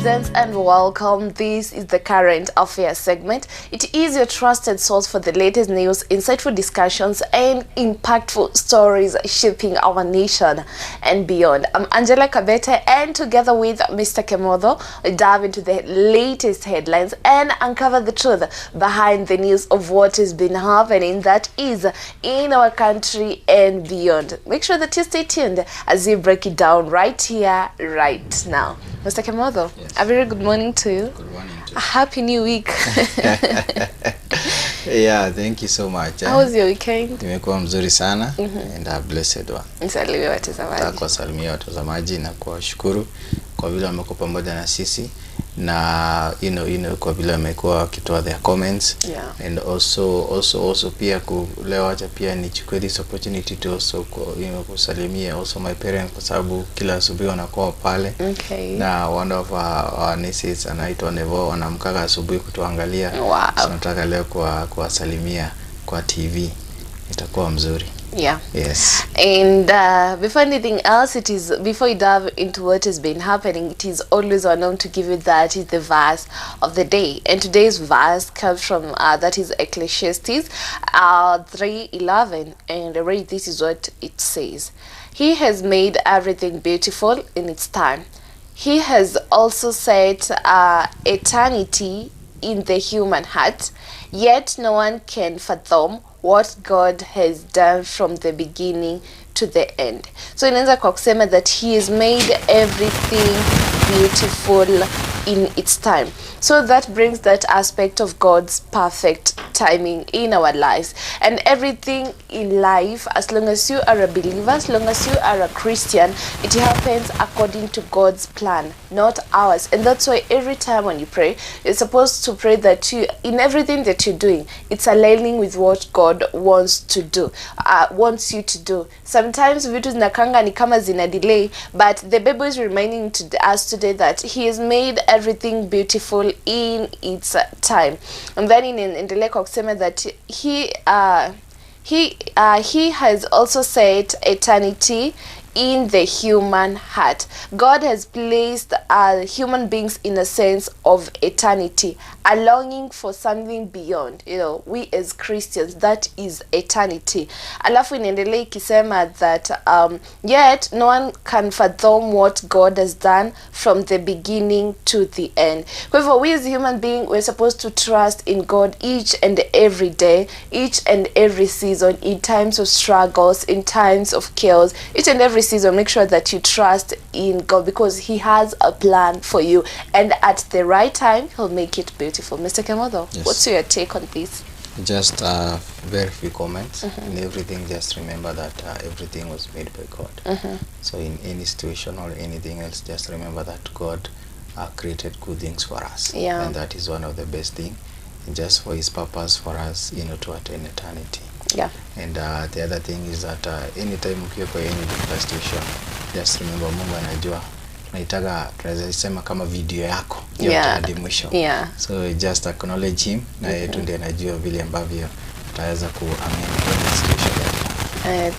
presents and welcome. This is the Current Affairs segment. It is your trusted source for the latest news, insightful discussions, and impactful stories shaping our nation and beyond. I'm Angela Kabete, and together with Mr. Kimotho, we dive into the latest headlines and uncover the truth behind the news of what has been happening, that is, in our country and beyond. Make sure that you stay tuned as we break it down right here, right now. Mr. Kimotho, yes. A very good morning to you. Good morning to you. A happy new week. Yeah, thank you so much. How was your weekend? Imekuwa mzuri sana and a blessed one. Nisalimie watazamaji. Kuwasalimia watazamaji na kuwashukuru kwa vile wamekuwa pamoja na sisi, na kwa vile wamekuwa wakitoa their comments, and also pia leo acha pia nichukue this opportunity to also kusalimia also my parents, kwa sababu kila asubuhi wanakuwa pale. Na one of our nieces anaitwa Nevo, anamkaga asubuhi kutuangalia. So nataka leo kuwasalimia kwa TV, itakuwa mzuri. Yeah. Yes. And before anything else, before you dive into what has been happening, it is always our norm to give you that is the verse of the day. And today's verse comes from that is Ecclesiastes 3:11, and this is what it says: He has made everything beautiful in its time. He has also set eternity in the human heart, yet no one can fathom what God has done from the beginning to the end. So inaanza kwa kusema that he has made everything beautiful in its time. So that brings that aspect of God's perfect timing in our lives. And everything in life, as long as you are a believer, as long as you are a Christian, it happens according to God's plan, not ours. And that's why every time when you pray, you're supposed to pray that in everything that you're doing, it's aligning with what God wants you to do. Sometimes vitu zinakanga ni kama zina delay, but the Bible is reminding us today that he has made everything beautiful in its time. And then in the lake of kusema that he has also set eternity in the human heart. God has placed human beings in a sense of eternity, a longing for something beyond. We as Christians, that is eternity. Alafu inaendelea ikisema that yet no one can fathom what God has done from the beginning to the end. Kwa hivyo, we as human beings, we're supposed to trust in God each and every day, each and every season, in times of struggles, in times of chaos, each and every season. Make sure that you trust in God, because he has a plan for you, and at the right time he'll make it beautiful. Mr. Kimotho, yes. What's your take on this? Just very few comments. In everything, just remember that everything was made by God. So in any situation or anything else, just remember that God created good things for us, and that is one of the best things, just for his purpose for us, to attain eternity. Yeah. And the other thing is that anytime ukiwa kwa any difficult situation, just remember Mungu anajua. Tunaweza sema kama video yako hadi mwisho. So just acknowledge him, na yeye ndiye anajua vile ambavyo utaweza kuamini situation.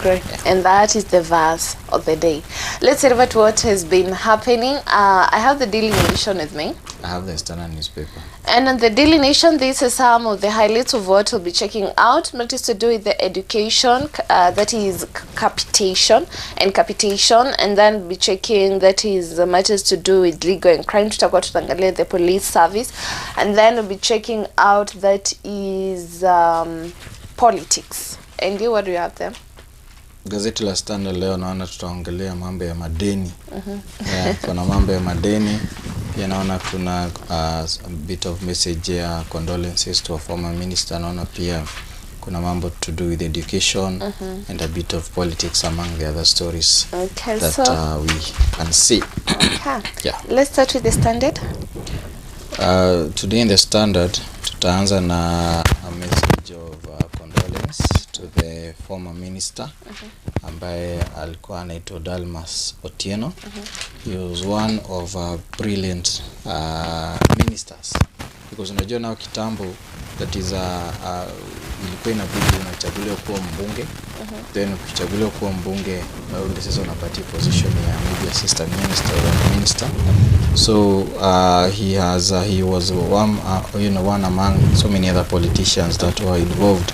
Great. And that is the verse of the day. Let's hear about what has been happening. I have the Daily Nation with me. I have the Standard newspaper. And on the Daily Nation, this is some of the highlights of what we'll be checking out. Matters to do with the education, that is capitation, and then we'll be checking that is matters to do with legal and crime. Tutakuwa tutaangalia the police service, and then we'll be checking out that is politics. And you, what do you have there? Gazeti la Standard leo naona tutaongelea mambo ya madeni. Kuna mambo ya madeni. Pia naona kuna a bit of message ya condolences to a former minister. Naona pia kuna mambo to do with education and a bit of politics among the other stories that we can see. Yeah. Let's start with the Standard. Today in the Standard, tutaanza na a message of condolence to the former minister, ambaye alikuwa anaitwa Dalmas Otieno. He was one of brilliant ministers because unajua nao kitambo that is ilikuwa inabidi unachaguliwa kuwa mbunge, then ukichaguliwa kuwa mbunge ndio sasa unapatia position ya maybe assistant minister or minister. So he was one among so many other politicians that were involved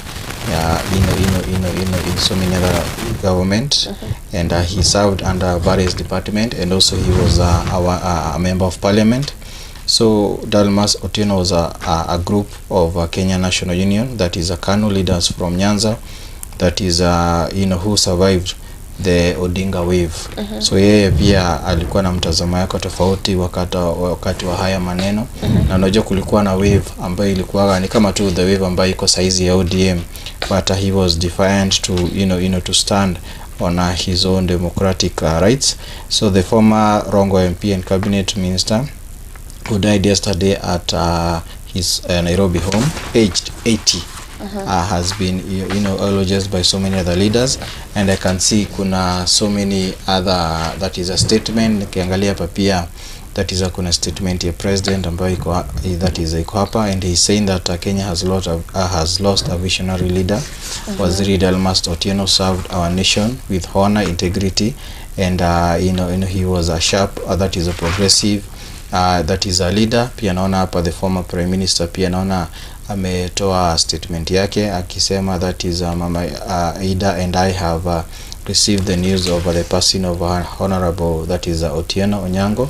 in so many other government, and he served under various departments, and also he was a member of parliament. So Dalmas Otieno was a group of Kenya National Union, that is a KANU leaders from Nyanza, that is who survived the Odinga wave. So yeye pia alikuwa na mtazamo yake tofauti wakati wa haya maneno. Na unajua kulikuwa na wave ambayo ilikuwa ni kama tu the wave ambayo iko saizi ya ODM, but he was defiant to to stand on his own democratic rights. So the former Rongo MP and cabinet minister, who died yesterday at his Nairobi home, aged 80, has been eulogized by so many other leaders, and I can see kuna so many other, that is a statement. Nikiangalia hapa pia that is kuna statement ya president ambayo iko hapa, and he's saying that Kenya has lost a visionary leader. Waziri Dalmas Otieno served our nation with honor, integrity, and he was a sharp, that is a progressive, that is a leader. Pia naona hapa the former prime minister pia naona ametoa statement yake akisema that is Mama Ida and I have received the news of the passing of honorable, that is Otieno Onyango.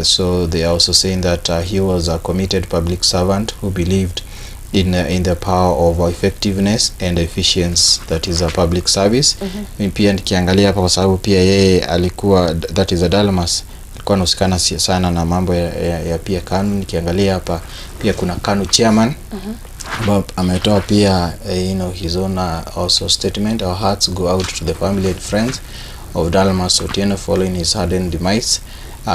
So they are also saying that he was a committed public servant who believed in the power of effectiveness and efficiency, that is a public service. Pia nikiangalia hapa kwa sababu pia yeye alikuwa, that is a Dalmas, alikuwa anahusikana sana na mambo ya pia KANU. Nikiangalia hapa pia kuna KANU chairman ametoa pia his own also statement. Our hearts go out to the family and friends of Dalmas Otieno following his sudden demise.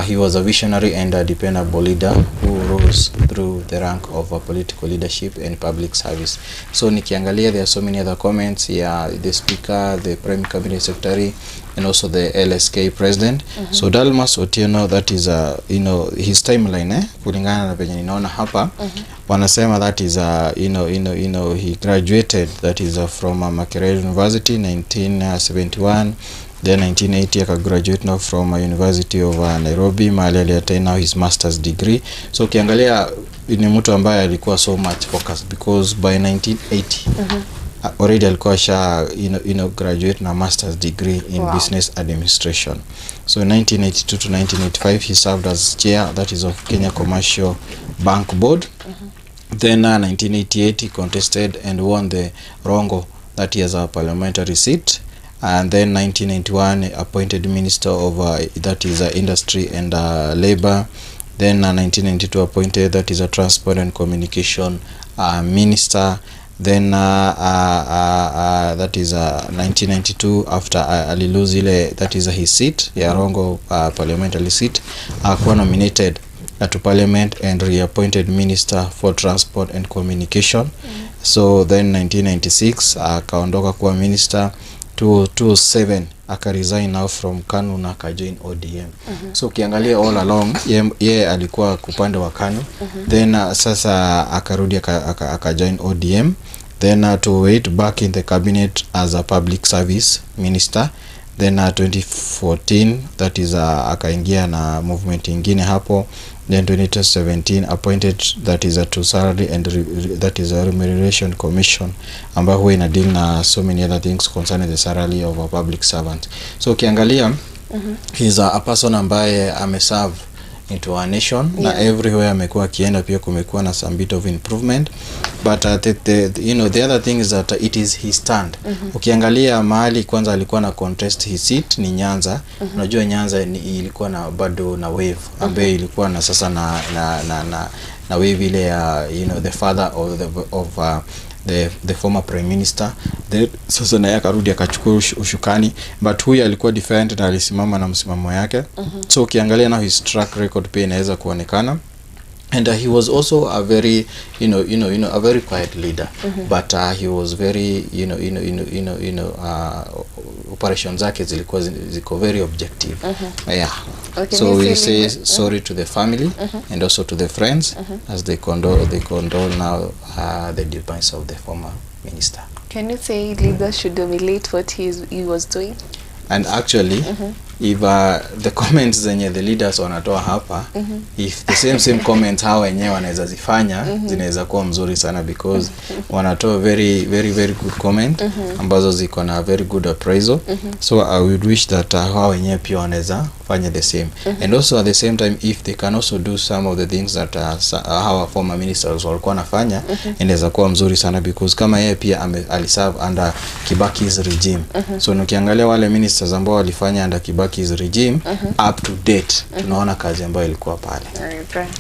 He was a visionary and a dependable leader who rose through the rank of political leadership and public service. So nikiangalia, there are so many other comments here, the speaker, the prime cabinet secretary, and also the LSK president. So Dalmas Otieno, that is his timeline kulingana na penye ninaona hapa, wanasema that is he graduated, that is from Makerere University 1971. Then 1980 akagraduate now from University of Nairobi, mahali aliattain now his master's degree. So ukiangalia ni mtu ambaye alikuwa so much focused, because by 1980 already alikuwa graduate na master's degree in business administration. So 1982 to 1985 he served as chair, that is of Kenya Commercial Bank Board. Then 1988 he contested and won the Rongo, that he has a parliamentary seat. And then 1991 appointed minister of that is industry and labor. Then 1992 appointed, that is a transport and communication minister. Then that is 1992 after alilose that is his seat ya Rongo parliamentary seat, akuwa nominated to parliament and reappointed minister for transport and communication. So then 1996 akaondoka kuwa minister. 2007 akaresign now from KANU na akajoin ODM. So ukiangalia all along ye alikuwa kupande wa KANU, then sasa akarudi akajoin ODM, then to wait back in the cabinet as a public service minister. Then 2014 that is akaingia na movement ingine hapo. Then 2017 appointed, that is to salary and that is a remuneration commission ambayo huwa ina deal na so many other things concerning the salary of a public servant. So ukiangalia he's a person ambaye ameserve into our nation, na everywhere amekuwa akienda pia kumekuwa na some bit of improvement, but the other thing is that it is his stand. Ukiangalia mahali kwanza alikuwa na contest his seat ni Nyanza. Unajua Nyanza ilikuwa na bado na wave ambaye ilikuwa na sasa na wave ile ya the father of the former prime minister. Sasa naye akarudi akachukua ushukani, but huyu alikuwa defiant na alisimama na msimamo yake. So ukiangalia na his track record pia inaweza kuonekana. And he was also a very a very quiet leader, but he was very operations zake zilikuwa ziko very objective. Okay, so we say sorry to the family and also to the friends as they condole now the demise of the former minister. Can you say leaders should emulate what he was doing? And actually, if the comments zenye the leaders wanatoa hapa, if the same comments hao wenyewe wanaweza zifanya, zinaweza kuwa mzuri sana, because wanatoa very good comment ambazo ziko na very good appraisal. So I would wish that hao wenyewe pia wanaweza fanya the same. And also at the same time, if they can also do some of the things that our former ministers walikuwa wanafanya, inaweza kuwa mzuri sana, because kama yeye pia aliserve under Kibaki's regime. So ukiangalia wale ministers ambao walifanya under Kibaki's regime up to date, tunaona kazi ambayo ilikuwa pale.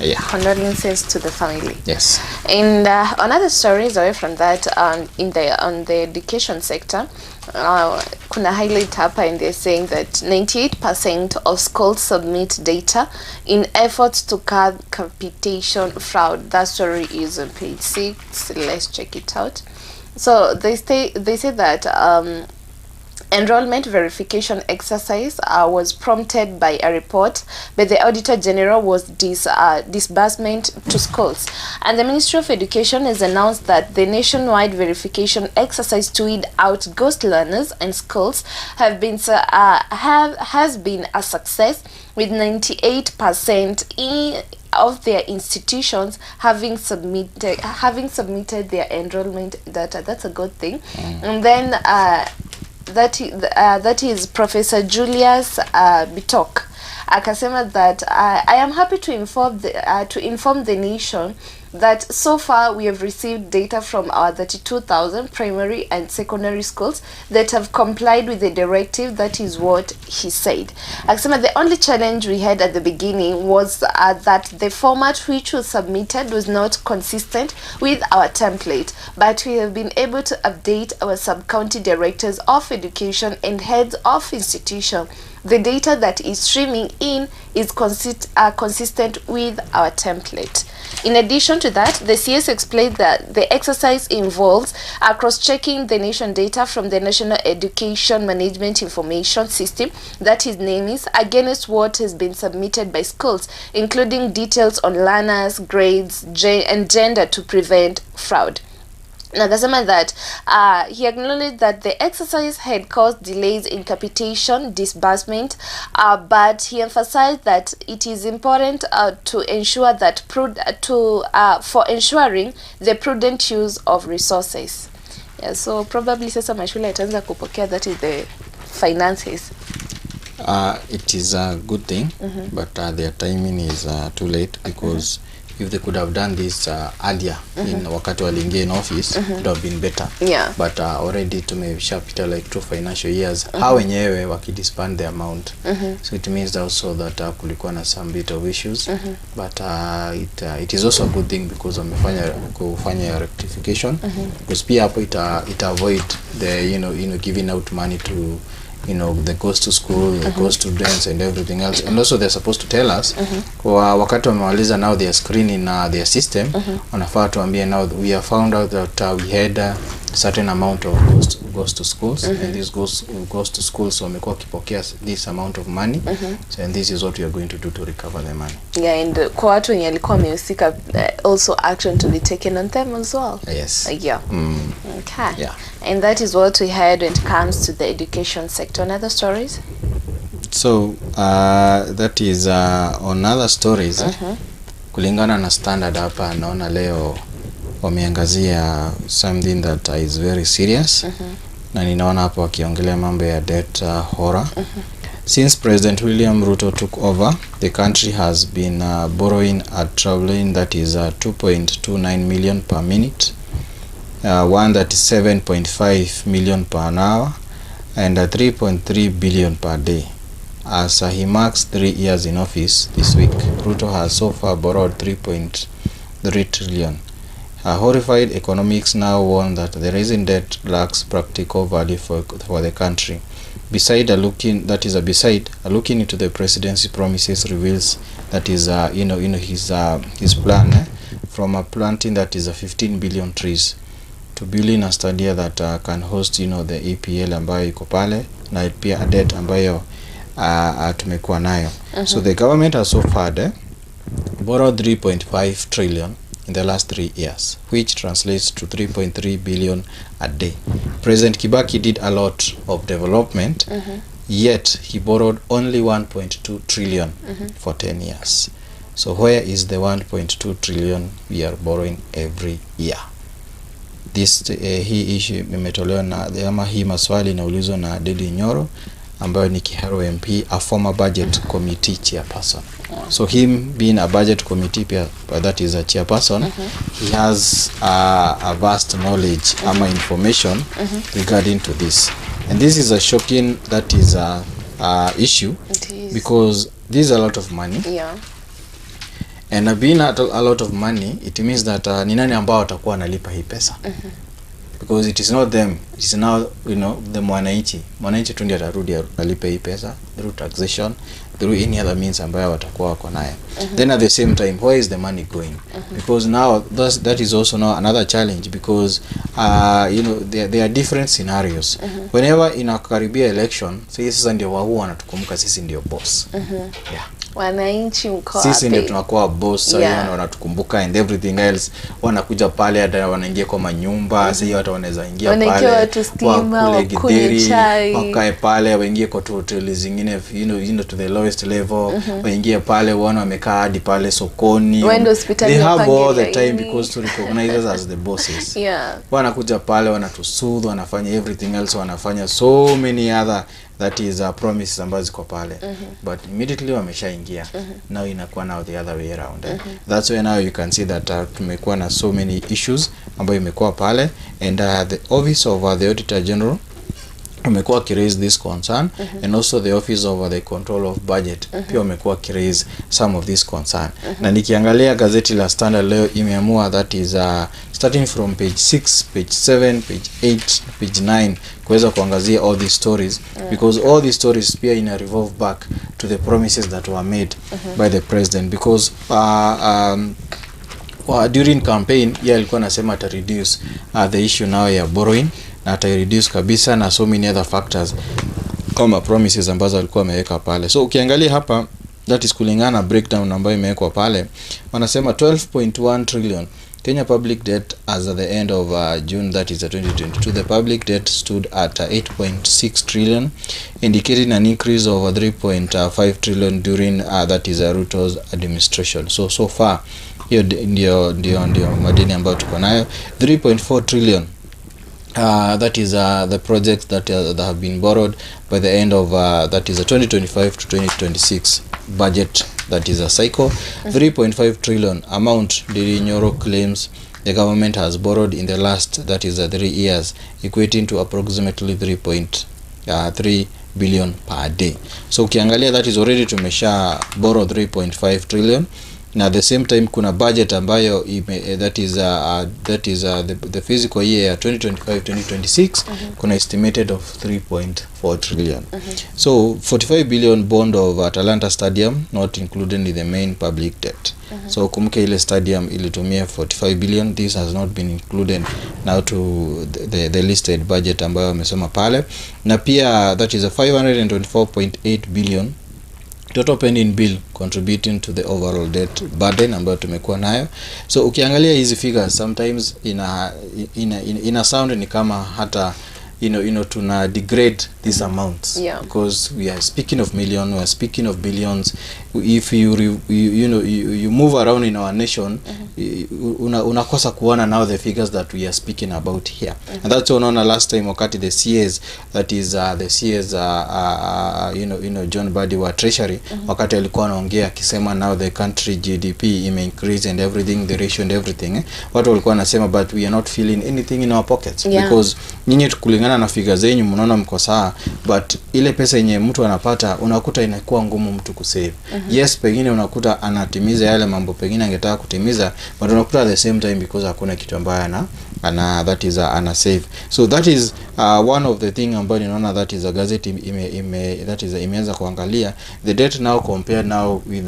Yeah. Condolences to the family. Yes. And another stories away from that, on the education sector, kuna highlight hapa, and they're saying that 98% of schools submit data in efforts to curb capitation fraud. That story is on page 6. Let's check it out. So they say that enrollment verification exercise was prompted by a report by the Auditor General was disbursement to schools, and the Ministry of Education has announced that the nationwide verification exercise to weed out ghost learners and schools has been a success, with 98% of their institutions having submitted their enrollment data. That's a good thing. And then that is Professor Julius Bitok akasema that I am happy to inform the nation that so far we have received data from our 32,000 primary and secondary schools that have complied with the directive. That is what he said. Akasema the only challenge we had at the beginning was that the format which was submitted was not consistent with our template, but we have been able to update our sub-county directors of education and heads of institution. The data that is streaming in is consistent with our template. In addition to that, the CS explained that the exercise involves cross-checking the nation data from the National Education Management Information System, that is NAMIS, against what has been submitted by schools, including details on learners, grades, and gender, to prevent fraud. Nakasema that he acknowledged that the exercise had caused delays in capitation disbursement, but he emphasized that it is important to ensure that for ensuring the prudent use of resources. Yeah, so probably sasa mashule yataanza kupokea, that is the finances. It is a good thing, but their timing is too late, because if they could have done this earlier, in wakati waliingia in office, it would have been better. Yeah. But already tumeshapita like 2 financial years, how wenyewe wakidisband the amount. So it means also that kulikuwa na some bit of issues, but it is also a good thing, because kufanya rectification, because pia hapo ita avoid the giving out money to that goes to school, that goes to students and everything else. And also they're supposed to tell us wakati wamewaliza now they are screening their system, wanafaa tuambie now we have found out that we had a certain amount of goes to schools, and this goes to schools, so wamekuwa kipokea this amount of money, so, and this is what we are going to do to recover the money. Yeah, and kwa watu wenye walikuwa wamehusika, also action to be taken on them as well. Yes. Yeah. Okay. Yeah. And that is what we had when it comes to the education sector. Another stories? So that is on other stories. Kulingana na Standard hapa naona leo wameangazia something that is very serious. Na ninaona hapo wakiongelea mambo ya debt horror. Since President William Ruto took over, the country has been borrowing at traveling, that is 2.29 million per minute, one that is 7.5 million per hour, and 3.3 billion per day. As he marks 3 years in office this week, Ruto has so far borrowed 3.3 trillion. Horrified economics now warn that the rising debt lacks practical value for the country. Beside a look into the presidency promises reveals that is his plan from a planting that is 15 billion trees to building a stadia that can host the EPL ambayo iko pale, na pia a debt ambayo tumekuwa nayo. So the government has so far borrowed 3.5 trillion in the last 3 years, which translates to 3.3 billion a day. President Kibaki did a lot of development, yet he borrowed only 1.2 trillion for 10 years. So where is the 1.2 trillion we are borrowing every year? This hii issue imetolewa na ama hii maswali inaulizwa na Dedi Nyoro ambayo ni Kiharu MP, a former budget committee chairperson. So him being a budget committee that is a chairperson, he has a vast knowledge ama information regarding to this. And this is a shocking issue because this is a lot of money. Yeah. And being a lot of money, it means that ni nani ambao watakuwa wanalipa hii pesa? Because it is not them, it is now, the mwananchi tu ndiye atarudi alipe hii pesa through taxation, through any other means ambayo watakuwa wako nayo. Then at the same time, where is the money going? Because now that is also now another challenge, because there are different scenarios. Whenever inakaribia election, sasa ndio wao wanatukumbuka sisi ndio boss. Yeah. Wananchi mko sisi ndio tunakuwa boss, sasa wanatukumbuka and everything else. Wanakuja pale hata wanaingia kwa manyumba, sasa watu wanaweza ingia pale kunywa chai, wakae pale, waingie kwa hoteli zingine, to the lowest level, waingie pale wana wamekaa hadi pale sokoni. They have all the time because to recognize us as the bosses. Yeah. Wanakuja pale wanatusoothe, wanafanya everything else, wanafanya so many other promises ambazo ziko pale. But immediately wameshaingia, now inakuwa now the other way around. That's why now you can see that tumekuwa na so many issues ambayo imekuwa pale, and the office of the Auditor General umekuwa raise this concern, and also the office of the control of budget pia umekuwa raise some of this concern. Na nikiangalia gazeti la Standard leo imeamua that is starting from page 6, page 7, page 8, page 9 kuweza kuangazia all these stories, because all these stories pia ina revolve back to the promises that were made by the president, because during campaign alikuwa anasema ata reduce the issue now ya borrowing, na ata reduce kabisa, na so many other factors kama promises ambazo alikuwa ameweka pale. So ukiangalia hapa, that is kulingana breakdown ambayo imewekwa pale, wanasema 12.1 trillion Kenya public debt as at the end of June, that is 2022. The public debt stood at 8.6 trillion, indicating an increase of 3.5 trillion during that is Ruto's administration. So far hiyo ndio madeni ambayo tuko nayo. 3.4 trillion that is the projects that have been borrowed by the end of that is a 2025 to 2026 budget, that is a cycle. 3.5 trillion amount the NURU claims the government has borrowed in the last, that is 3 years, equating to approximately 3.3 billion per day. So ukiangalia that is already tumesha borrow 3.5 trillion. Na at the same time kuna budget ambayo that is the physical year 2025-2026 kuna estimated of 3.4 trillion. So 45 billion bond of Atalanta Stadium not included in the main public debt. So kumbuka ile stadium ilitumia 45 billion, this has not been included now to the listed budget ambayo wamesema pale. Na pia that is a 524.8 billion total pending bill contributing to the overall debt burden ambayo tumekuwa nayo. So ukiangalia hizi figures sometimes ina sound ni kama hata tuna degrade these amounts, because we are speaking of millions, we are speaking of billions. If you move around in our nation, unakosa kuona now the figures that we are speaking about here. And that's unaona last time wakati the CS, that is the CS John Badi wa Treasury, wakati alikuwa anaongea akisema now the country GDP increase and everything, the ratio and everything, watu walikuwa wanasema but we are not feeling anything in our pockets, because nyinyi kulingana na figures zenyu mnaona mko sawa, but ile pesa yenye mtu anapata unakuta inakuwa ngumu mtu kusave. Yes, pengine unakuta anatimiza yale mambo pengine angetaka kutimiza, but unakuta at the same time because hakuna kitu ambayo that is ana save. So that is one of the thing ambayo ninaona that is a gazette imeanza kuangalia the debt now compared now with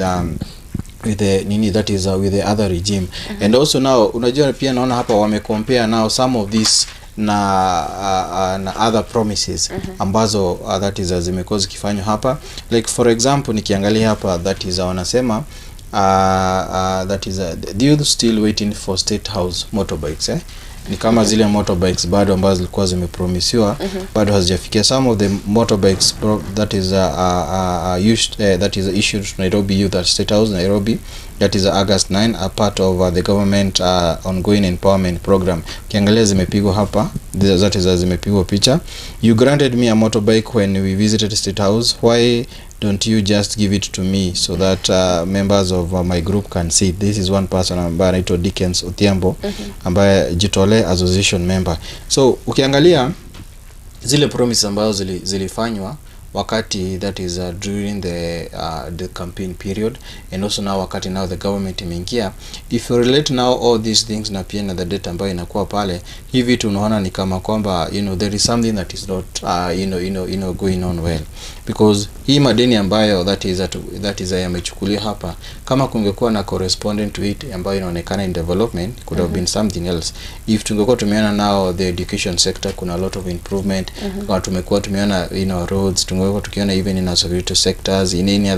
the other regime. And also now unajua pia naona hapa wame compare now some of these na other promises ambazo that is zimekuwa zikifanywa hapa. Like for example nikiangalia hapa, that is wanasema that is the youth still waiting for State House motorbikes. Ni kama zile motorbikes bado ambazo zilikuwa zimepromisiwa bado hazijafikia. Some of the motorbikes that is issued to Nairobi Youth at State House Nairobi, that is August 9, a part of the government ongoing empowerment program. Kiangalia zimepigwa hapa, that is zimepigwa picha. You granted me a motorbike when we visited State House. Why don't you just give it to me so that members of my group can see? This is one person ambaye anaitwa Dickens Odhiambo ambaye Jitole association member. So ukiangalia zile promises ambazo zilifanywa wakati that is during the campaign period, and also now wakati now the government imeingia, if you relate now all these things na pia na the data ambayo inakuwa pale hivi, tunaona ni kama kwamba there is something that is not going on well, because hii madeni ambayo that is yamechukuliwa hapa, kama kungekuwa na correspondent to it ambayo inaonekana in development, could have been something else. If tungekuwa tumeona now the education sector kuna a lot of improvement, kama tumekuwa tumeona roads, tukiona even in our security sectors, in any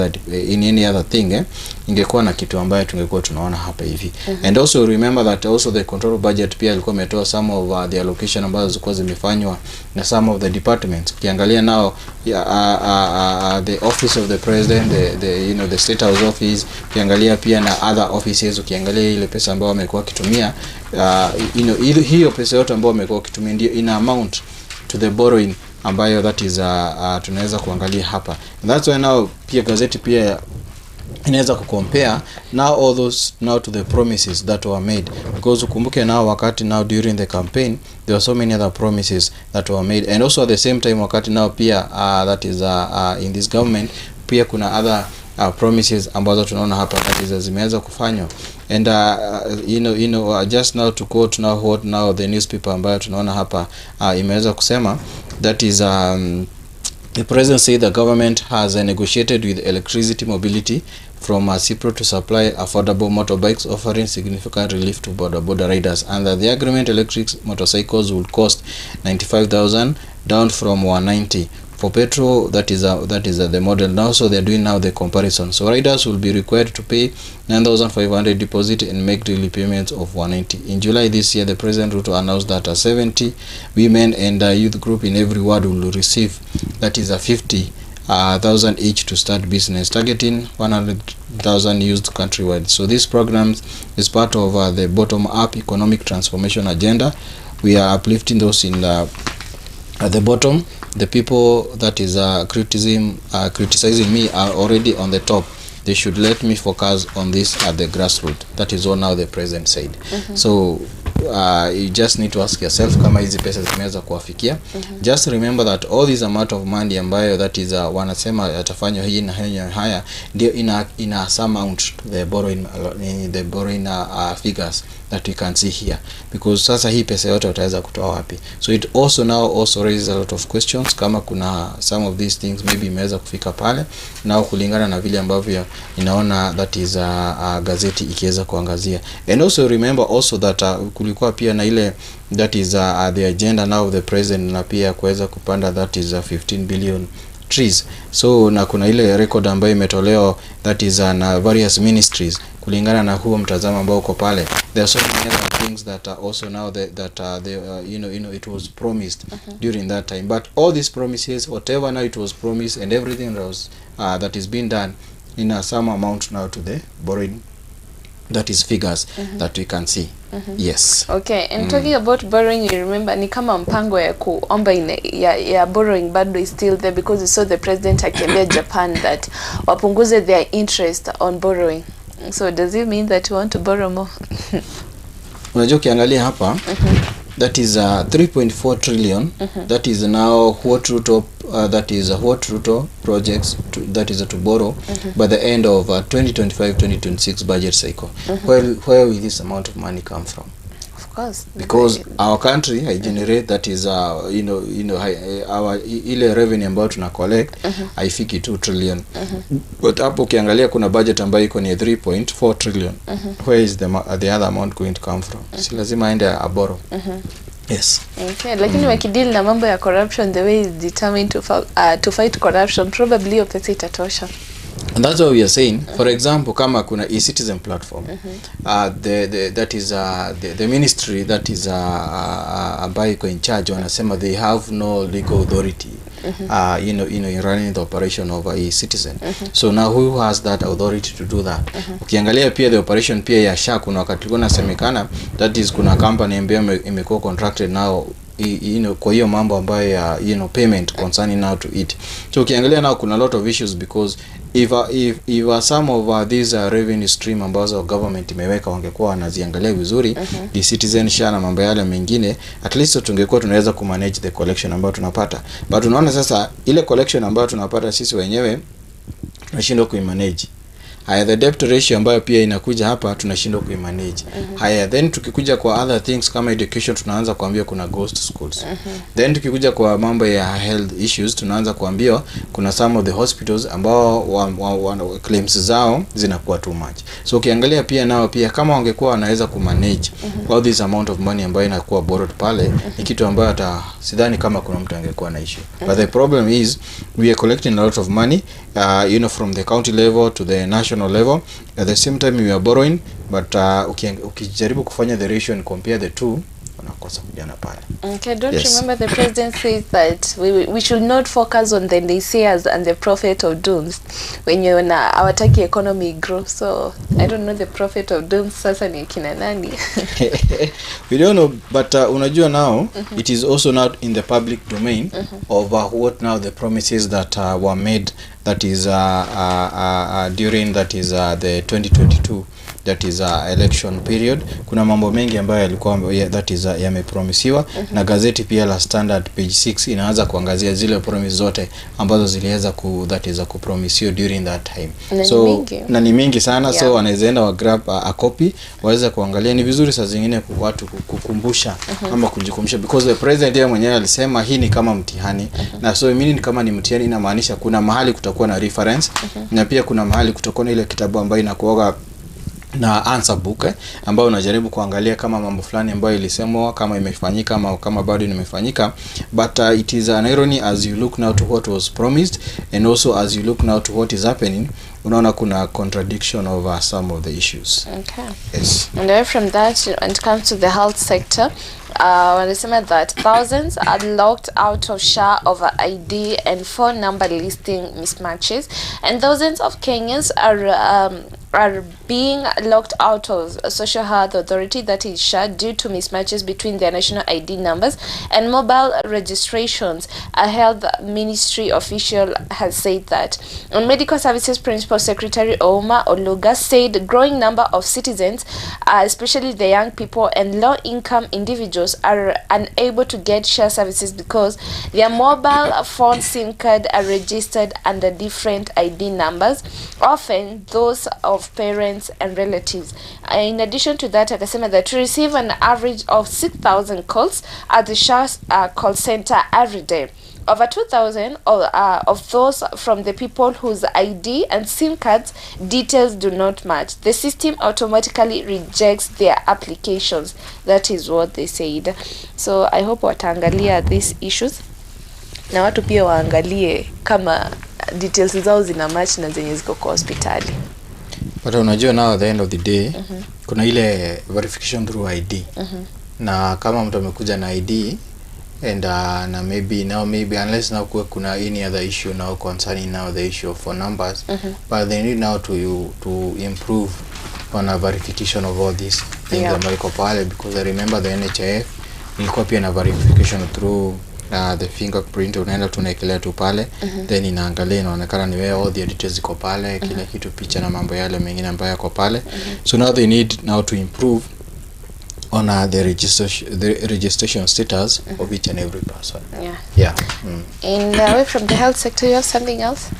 other thing, ingekuwa na kitu ambayo tungekuwa tunaona hapa hivi. And also remember that also the control budget pia ilikuwa imetoa some of the allocation ambazo zilikuwa zimefanywa na some of the departments. Ukiangalia now the office of the president, the State House office, ukiangalia pia na other offices, ukiangalia ile pesa ambayo wamekuwa kitumia, hiyo pesa yote ambayo wamekuwa kitumia ndio ina amount to the borrowing ambayo that is tunaweza kuangalia hapa. And that's why now pia gazeti pia inaweza kucompare now all those now to the promises that were made, because ukumbuke now wakati now during the campaign there were so many other promises that were made, and also at the same time wakati now pia that is in this government pia kuna other promises ambazo tunaona hapa that is zimeweza kufanywa. And just now to quote now what now the newspaper ambayo tunaona hapa imeweza kusema, that is the president said the government has negotiated with Electricity Mobility from CIPRO to supply affordable motorbikes, offering significant relief to border riders. Under the agreement, electric motorcycles will cost 95,000 down from 190. For petrol, that is the model now, so they are doing now the comparison. So riders will be required to pay 9,500 deposit and make daily payments of 190. In July this year, the President Ruto announced that 70 women and youth group in every ward will receive, that is 50,000 each to start business, targeting 100,000 used countrywide. So this program is part of the bottom-up economic transformation agenda. We are uplifting those in at the bottom. The people that is criticizing me are already on the top. They should let me focus on this at the grassroots. That is what now the president said. So you just need to ask yourself kama hizi pesa zimeweza kuwafikia. Just remember that all this amount of money ambayo that is wanasema yatafanywa hii na haya ndio ina some amount the borrowing figures that we can see here, because sasa hii pesa yote wataweza kutoa wapi? So it also raises a lot of questions kama kuna some of these things maybe imeweza kufika pale na kulingana na vile ambavyo inaona that is gazeti ikiweza kuangazia. And also remember also that kulikuwa pia na ile that is the agenda now of the president na pia kuweza kupanda that is 15 billion trees. So na kuna ile record ambayo imetolewa that is na various ministries kulingana na huo mtazamo ambao uko pale. There are so many other things that are also now it was promised during that time, but all these promises, whatever now it was promised and everything that is being done in some amount now to the borrowing, that is figures that we can see. Yes. Okay, and talking about borrowing, you remember ni kama mpango ya kuomba ya borrowing bado is still there, because we saw the president akiambia Japan that wapunguze their interest on borrowing. So does it mean that we want to borrow more? Unajua kiangalia hapa that is 3.4 trillion. That is now what Ruto projects that is to borrow by the end of 2025-2026 budget cycle. Where will this amount of money come from? Of course, because our country generate that is our ile revenue ambayo tuna collect haifiki 2 trillion. But hapo ukiangalia kuna budget ambayo iko ni 3.4 trillion. Where is the other amount going to come from? Si lazima aende a borrow. Yes. Okay, lakini wakideal na mambo ya corruption the way is determined to fight corruption, probably hiyo pesa itatosha. And that's what we are saying. For example, kama kuna e-citizen platform, the ministry that is ambayo iko in charge wanasema they have no legal authority in running the operation of e-citizen. So now who has that authority to do that? Ukiangalia pia the operation pia ya SHA, kuna wakati kuna nasemekana that is kuna company ambayo imekuwa contracted now kwa hiyo mambo ambayo ya payment concerning now to it. So ukiangalia now kuna a lot of issues, because if some of these revenue stream ambazo government imeweka wangekuwa wanaziangalia vizuri, the citizen SHA na mambo yale mengine, at least tungekuwa tunaweza kumanage the collection ambayo tunapata. But unaona sasa ile collection ambayo tunapata sisi wenyewe tunashindwa kuimanage. Haya, the debt ratio ambayo pia inakuja hapa tunashindwa kuimanage. Haya, then tukikuja kwa other things kama education, tunaanza kuambia kuna ghost schools. Then tukikuja kwa mambo ya health issues, tunaanza kuambia kuna some of the hospitals ambao claims zao zinakuwa too much. So ukiangalia pia nao pia kama wangekuwa wanaweza kumanage all this amount of money ambayo inakuwa borrowed pale, ni kitu ambayo hata sidhani kama kuna mtu angekuwa na issue. But the problem is we are collecting a lot of money from the county level to the national level. At the same time we are borrowing, but ukijaribu kufanya the ratio and compare the two, unakosa kujana pale. Okay, don't remember the president says that we should not focus on the naysayers and the prophet of dooms when you na hawataki economy grow. So I don't know the prophet of dooms sasa ni kina nani. We don't know, but unajua now it is also not in the public domain of what now the promises that were made, that is during the 2022 that is election period. Kuna mambo mengi ambayo yalikuwa that is yamepromisiwa, na gazeti pia la Standard page 6 inaanza kuangazia zile promise zote ambazo ziliweza kupromisiwa during that time. Na ni mingi sana, so wanawezaenda wa grab a copy waweza kuangalia. Ni vizuri saa zingine kwa watu kukumbusha ama kujikumbusha, because the president yeye mwenyewe alisema hii ni kama mtihani, na so meaning kama ni mtihani inamaanisha kuna mahali kutakuwa na reference, na pia kuna mahali kutakuwa na ile kitabu ambayo inakuwa na answer book ambayo unajaribu kuangalia kama mambo fulani ambayo ilisemwa kama imefanyika ama kama bado imefanyika. But it is an irony as you look now to what was promised, and also as you look now to what is happening, unaona kuna contradiction of some of the issues. Okay. Yes. And away from that, when it comes to the health sector, wanasema that thousands are locked out of SHA over ID and phone number listing mismatches, and thousands of Kenyans are being locked out of a social health authority, that is SHA, due to mismatches between their national ID numbers and mobile registrations. A health ministry official has said that. And Medical Services Principal Secretary Ouma Oluga said growing number of citizens, especially the young people and low-income individuals, are unable to get SHA services because their mobile phone SIM card are registered under different ID numbers, often those of parents and relatives. In addition to that, akasema that to receive an average of 6,000 calls at the SHA call center every day. Over 2,000 of those from the people whose ID and SIM cards details do not match. The system automatically rejects their applications. That is what they said. So I hope wataangalia these issues, na watu pia waangalie kama details zao zina match na zenye ziko kwa hospitali. But unajua now at the end of the day kuna ile verification through ID. Na kama mtu amekuja na ID and na maybe unless now kuna any other issue now concerning now the issue of phone numbers, but they need now to improve on a verification of all these things ambayo iko pale, because I remember the NHIF ilikuwa pia na verification through the fingerprint. Unaenda tunaekelea tu pale, then inaangalia inaonekana ni wewe, all the details ziko pale, kila kitu, picha na mambo yale mengine ambayo yako pale. So now they need now to improve on the registration status of each and every person. And away from the health sector, you have something else?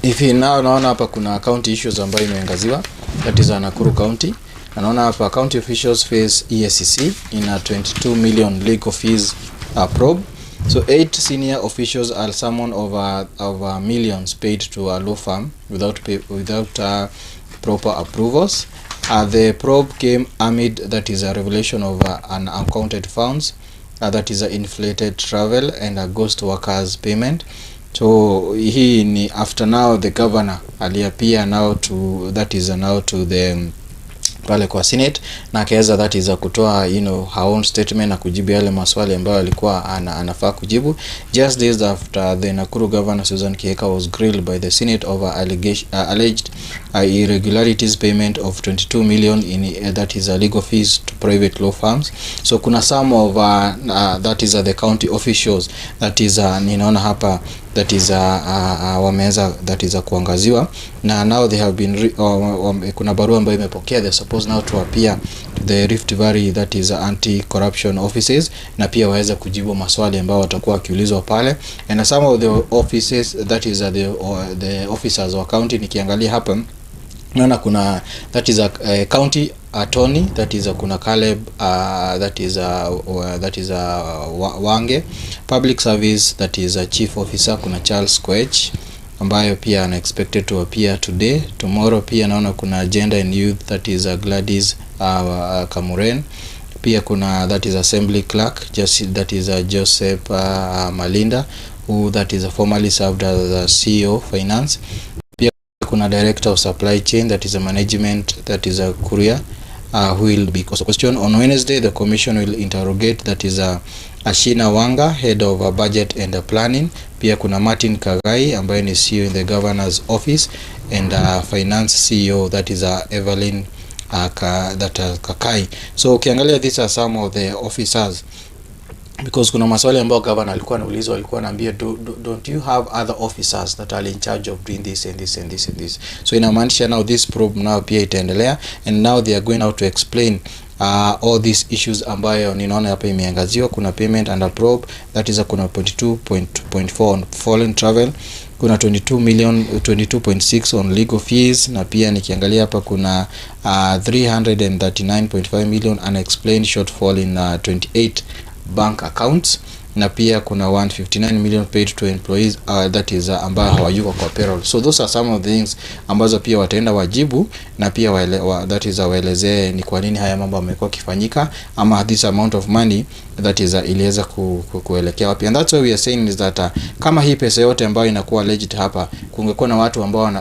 If you now naona hapa kuna county issues ambayo imeangaziwa, that is Nakuru County. Naona hapa county officials face EACC in a 22 million legal fees probe. So 8 senior officials are summoned over millions paid to a law firm without proper approvals. The probe came amid that is a revelation of unaccounted funds that is a inflated travel and a ghost workers payment. So hii ni after now the governor aliapia now to the pale kwa Senate na akaweza that is kutoa her own statement na kujibu yale maswali ambayo alikuwa anafaa kujibu. Just days after the Nakuru governor Susan Kihika was grilled by the Senate over alleged irregularities payment of 22 million in that is legal fees to private law firms. So kuna some of that is the county officials that is ninaona hapa that is wameweza that is kuangaziwa na now they have been kuna barua ambayo imepokea they supposed now to appear to the Rift Valley that is anti-corruption offices na pia waweza kujibu maswali ambayo watakuwa wakiulizwa pale. And some of the offices that is the officers wa county nikiangalia hapa naona kuna that is a county attorney that is kuna Caleb that is Wange, public service that is a chief officer kuna Charles Koech ambayo pia ana expected to appear today. Tomorrow pia naona kuna gender and youth that is Gladys Kamuren, pia kuna that is assembly clerk that is Joseph Malinda who that is formerly served as a CEO finance. Pia kuna director of supply chain that is a management that is a courier who will be question. On Wednesday the commission will interrogate that is Ashina Wanga, head of budget and planning. Pia kuna Martin Kagai ambaye ni CEO in the governor's office and finance CEO that is Evelyn Kakai. So ukiangalia these are some of the officers because kuna maswali ambayo governor alikuwa anaulizwa, alikuwa anaambia don't you have other officers that are in charge of doing this and this and this and this. So inamaanisha now this probe now pia itaendelea and now they are going out to explain all these issues ambayo ninaona hapa imeangaziwa. Kuna payment under probe that is kuna 22.4 on foreign travel, kuna 22.6 on legal fees na pia nikiangalia hapa kuna 339.5 million unexplained shortfall in 28 bank accounts na pia kuna 159 million paid to employees that is ambao hawayuko kwa payroll. So those are some of the things ambazo pia wataenda wajibu na pia that is waelezee ni kwa nini haya mambo yamekuwa kifanyika ama this amount of money that is iliweza kuelekea wapi. And that's why we are saying is that kama hii pesa yote ambayo inakuwa legit hapa kungekuwa na watu ambao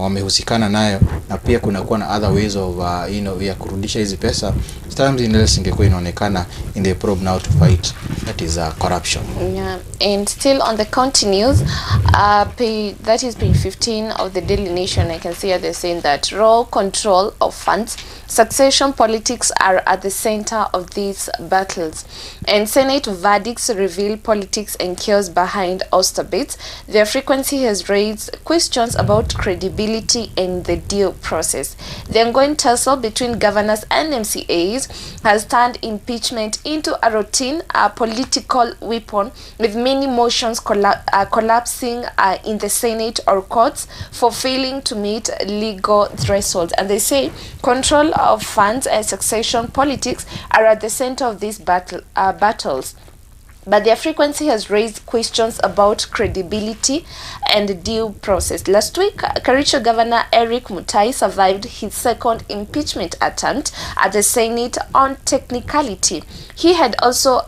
wamehusikana nayo na pia kuna kuwa na other ways of ya kurudisha hizi pesa, sometimes inless ingekuwa inaonekana in the probe now to fight that is corruption. Yeah, and still on the county news, that is page 15 of the Daily Nation. I can see they're saying that raw control of funds, succession politics are at the center of these battles. And Senate verdicts reveal politics and chaos behind Oyster bids. Their frequency has raised questions about credibility and the deal process. The ongoing tussle between governors and MCAs has turned impeachment into a routine political weapon, with many motions collapsing in the Senate or courts for failing to meet legal thresholds. And they say control of funds and succession politics are at the center of these battles. But their frequency has raised questions about credibility and due process. Last week, Kericho Governor Eric Mutai survived his second impeachment attempt at the Senate on technicality. He had also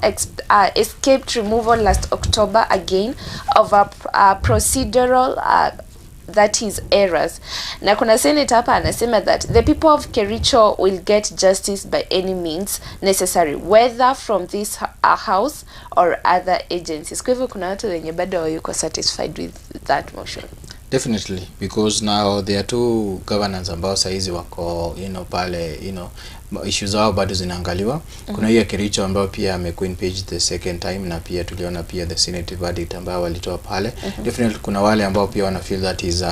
escaped removal last October again of a procedural that is errors. Na kuna Senate hapa anasema that the people of Kericho will get justice by any means necessary, whether from this house or other agencies. Kwa hivyo kuna watu wenye bado hawako satisfied with that motion. Definitely, because now there are two governors ambao saizi wako pale issues zao bado zinaangaliwa. Kuna hiyo Kericho ambao pia amekuin page the second time na pia tuliona pia the Senate verdict ambao walitoa pale. Definitely kuna wale ambao pia wana feel that is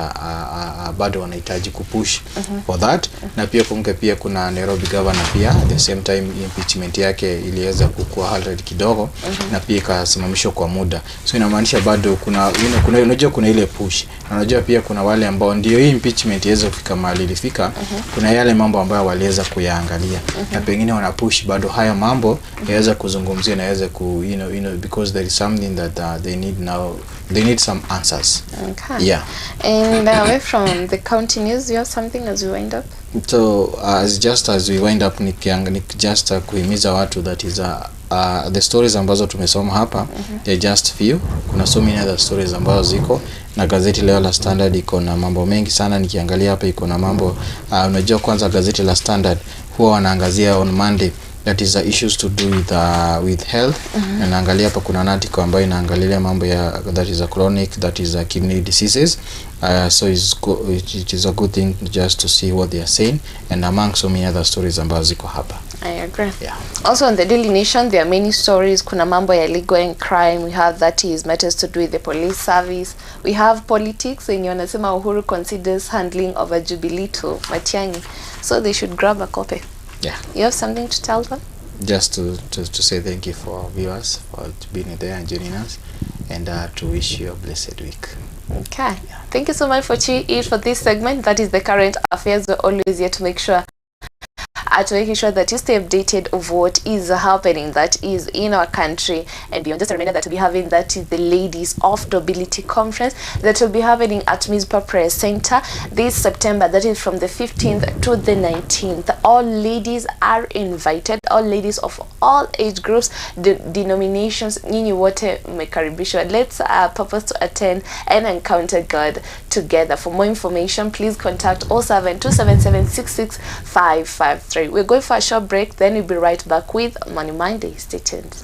bado wanahitaji kupush for that. Na pia pia kuna Nairobi governor pia at the same time impeachment yake iliweza kukua halted kidogo na pia ikasimamishwa kwa muda. So inamaanisha bado kuna unajua kuna ile push. Unajua pia kuna wale ambao ndio hii impeachment iweze kufika mahali ilifika. Kuna yale mambo ambayo waliweza kuyaangalia. wanaangalia na pengine wana push bado haya mambo yaweza kuzungumzia na yaweza ku you know because there is something that they need now, they need some answers. Okay. Yeah. And away from the county news, you have something as we wind up? So as we wind up, just kuhimiza watu that is the stories ambazo tumesoma hapa, they're just few. Kuna so many other stories ambazo ziko na gazeti leo la Standard iko na mambo mengi sana. Nikiangalia hapa iko na mambo unajua, kwanza gazeti la Standard huwa wanaangazia on Monday that is issues to do with health. Na naangalia hapa kuna article ambayo inaangalia mambo ya that is chronic, that is kidney diseases. So it is a good thing just to see what they are saying, and among so many other stories ambazo ziko hapa. I agree. Yeah. Also on the Daily Nation there are many stories. Kuna mambo ya legal and crime. We have that is matters to do with the police service. We have politics, and wanasema Uhuru considers handling of a Jubilee to Matiang'i. So they should grab a copy. Yeah. You have something to tell them? Just to say thank you for viewers for being there and joining us, and to wish you a blessed week. Okay. Yeah. Thank you so much for tuning in for this segment. That is the current affairs. We're always here to make sure that you stay updated of what is happening that is in our country and beyond. Just a reminder that we'll be having that is the Ladies of Nobility Conference that will be happening at Mizpah Press Center this September. That is from the 15th to the 19th. All ladies are invited, all ladies of all age groups, denominations, nyinyi wote mmekaribishwa. Let's purpose to attend and encounter God together. For more information, please contact 0727766553. We're going for a short break, then we'll be right back with Money Monday. Stay tuned.